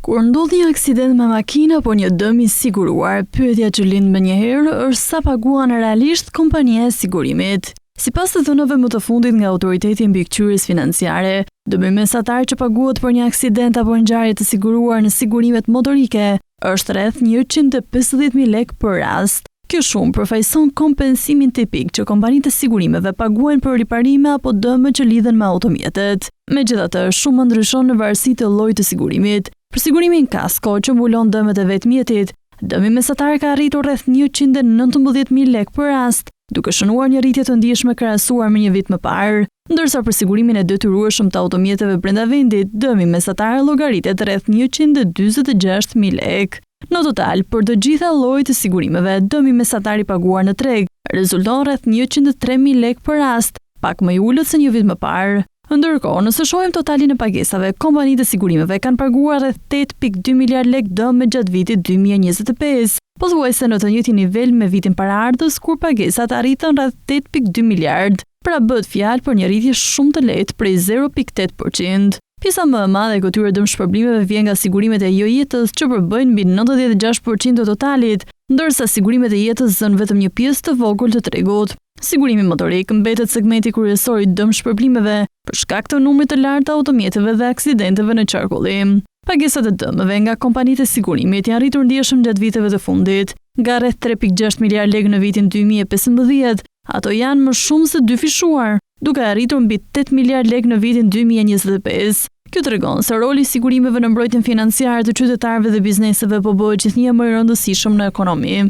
Kur ndodh një aksident me makinë apo një dëm i siguruar, pyetja që lind menjëherë është sa paguan realisht kompania e sigurimit. Sipas të dhënave më të fundit nga Autoriteti Mbikëqyrjes Financiare, dëmi mesatar që paguhet për një aksident apo ngjarje të siguruar në sigurimet motorike është rreth 150.000 lekë për rast. Kjo shumë përfaqëson kompensimin tipik që kompanitë e sigurimeve paguajnë për riparime apo dëme që lidhen me automjetet. Megjithatë, shumë ndryshon në varësi të llojit të sigurimit. Për sigurimin kasko që mbulon dëmet e vetmjetit, dëmi mesatar ka arritur rreth 119.000 lekë për rast, duke shënuar një rritje të ndjeshme krahasuar me një vit më parë, ndërsa për sigurimin e detyrueshëm të automjeteve brenda vendit, dëmi mesatar llogaritet rreth 146.000 lekë. Në total, për të gjitha llojet e sigurimeve, dëmi mesatar i paguar në treg rezulton rreth 103.000 lekë për rast, pak më i ulët se një vit më parë. Ndërkohë, nëse shohim totalin e pagesave, kompanitë e sigurimeve kanë paguar rreth 8.2 miliard lekë dëm gjatë vitit 2025, pothuajse në të njëjtin nivel me vitin paraardhës kur pagesat arritën rreth 8.2 miliard. Pra bëhet fjalë për një rritje shumë të lehtë prej 0.8%. Pjesa më e madhe e këtyre dëmshpërblimeve vjen nga sigurimet e jo-jetës që përbëjnë mbi 96% të totalit, ndërsa sigurimet e jetës zënë vetëm një pjesë të vogël të tregut. Sigurimi motorik mbetet segmenti kryesor i dëmshpërblimeve për shkak të numrit të lartë të automjeteve dhe aksidenteve në qarkullim. Pagesat e dëmeve nga kompanitë e sigurimit janë rritur ndjeshëm gjatë viteve të fundit, nga rreth 3.6 miliard lekë në vitin 2015, ato janë më shumë se dyfishuar, duke arritur mbi 8 miliard lekë në vitin 2025. Kjo tregon se roli i sigurimeve në mbrojtjen financiare të qytetarëve dhe bizneseve po bëhet gjithnjë më i rëndësishëm në ekonomi.